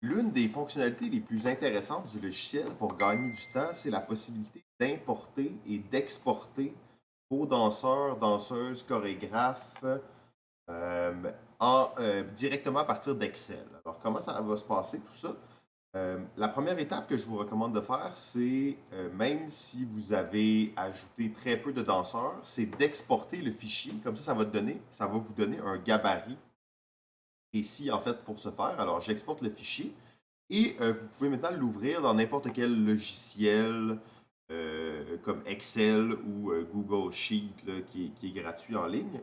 L'une des fonctionnalités les plus intéressantes du logiciel pour gagner du temps, c'est la possibilité d'importer et d'exporter vos danseurs, danseuses, chorégraphes directement à partir d'Excel. Alors, comment ça va se passer tout ça? La première étape que je vous recommande de faire, c'est, même si vous avez ajouté très peu de danseurs, c'est d'exporter le fichier. Comme ça ça va vous donner un gabarit précis en fait pour ce faire. Alors, j'exporte le fichier et vous pouvez maintenant l'ouvrir dans n'importe quel logiciel comme Excel ou Google Sheet là, qui est gratuit en ligne.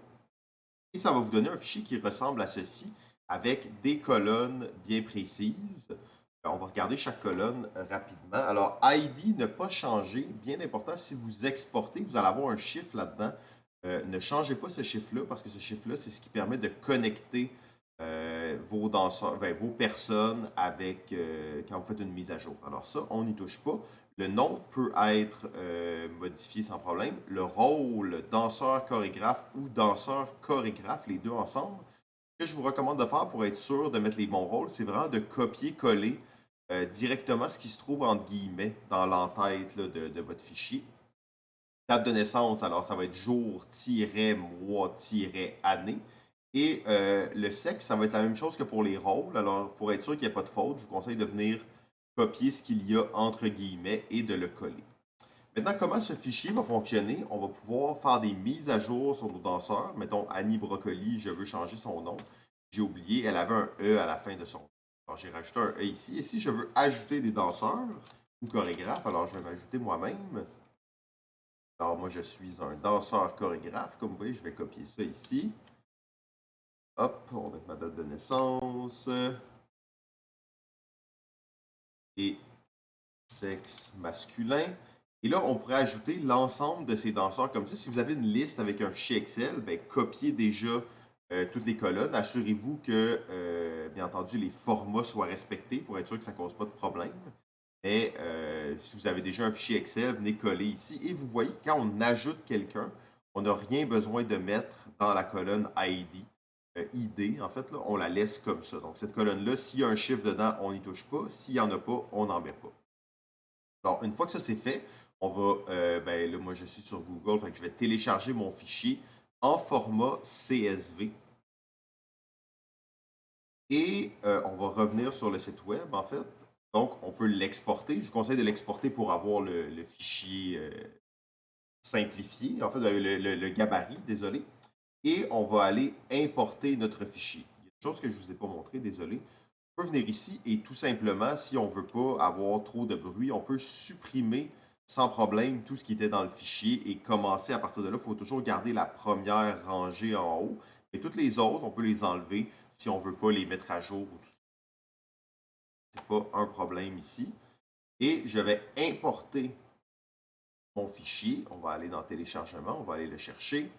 Et ça va vous donner un fichier qui ressemble à ceci avec des colonnes bien précises. On va regarder chaque colonne rapidement. Alors, ID ne pas changer, bien important, si vous exportez, vous allez avoir un chiffre là-dedans. Ne changez pas ce chiffre-là parce que ce chiffre-là, c'est ce qui permet de connecter vos danseurs, vos personnes avec quand vous faites une mise à jour. Alors ça, on n'y touche pas. Le nom peut être modifié sans problème. Le rôle danseur chorégraphe ou danseur chorégraphe, les deux ensemble, ce que je vous recommande de faire pour être sûr de mettre les bons rôles, c'est vraiment de copier-coller directement ce qui se trouve entre guillemets dans l'entête là, de votre fichier. Date de naissance, alors ça va être jour-mois-année. Et le sexe, ça va être la même chose que pour les rôles. Alors, pour être sûr qu'il n'y a pas de faute, je vous conseille de venir copier ce qu'il y a entre guillemets et de le coller. Maintenant, comment ce fichier va fonctionner? On va pouvoir faire des mises à jour sur nos danseurs. Mettons, Annie Brocoli, je veux changer son nom. J'ai oublié, elle avait un E à la fin de son nom. Alors, j'ai rajouté un E ici. Et si je veux ajouter des danseurs ou chorégraphes, alors je vais m'ajouter moi-même. Alors, moi, je suis un danseur chorégraphe. Comme vous voyez, je vais copier ça ici. Hop, on va mettre ma date de naissance. Et sexe masculin. Et là, on pourrait ajouter l'ensemble de ces danseurs comme ça. Si vous avez une liste avec un fichier Excel, ben, copiez déjà toutes les colonnes. Assurez-vous que, bien entendu, les formats soient respectés pour être sûr que ça ne cause pas de problème. Mais si vous avez déjà un fichier Excel, venez coller ici. Et vous voyez, quand on ajoute quelqu'un, on n'a rien besoin de mettre dans la colonne ID. ID, en fait, là, on la laisse comme ça. Donc, cette colonne-là, s'il y a un chiffre dedans, on n'y touche pas. S'il n'y en a pas, on n'en met pas. Alors, une fois que ça c'est fait, on va, ben là, moi je suis sur Google, fait que je vais télécharger mon fichier en format CSV et on va revenir sur le site web en fait. Donc, on peut l'exporter. Je vous conseille de l'exporter pour avoir le fichier simplifié, en fait, le gabarit, désolé. Et on va aller importer notre fichier. Il y a une chose que je ne vous ai pas montré, désolé. On peut venir ici et tout simplement, si on ne veut pas avoir trop de bruit, on peut supprimer sans problème tout ce qui était dans le fichier et commencer à partir de là. Il faut toujours garder la première rangée en haut. Mais toutes les autres, on peut les enlever si on ne veut pas les mettre à jour ou tout ça. Ce n'est pas un problème ici. Et je vais importer mon fichier. On va aller dans téléchargement, on va aller le chercher.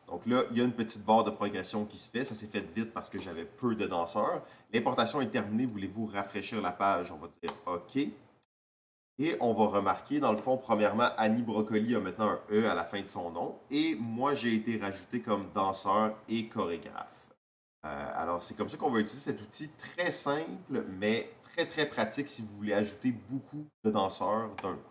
Donc là, il y a une petite barre de progression qui se fait. Ça s'est fait vite parce que j'avais peu de danseurs. L'importation est terminée. Voulez-vous rafraîchir la page? On va dire OK. Et on va remarquer, dans le fond, premièrement, Annie Brocoli a maintenant un E à la fin de son nom. Et moi, j'ai été rajouté comme danseur et chorégraphe. Alors, c'est comme ça qu'on va utiliser cet outil très simple, mais très, très pratique si vous voulez ajouter beaucoup de danseurs d'un coup.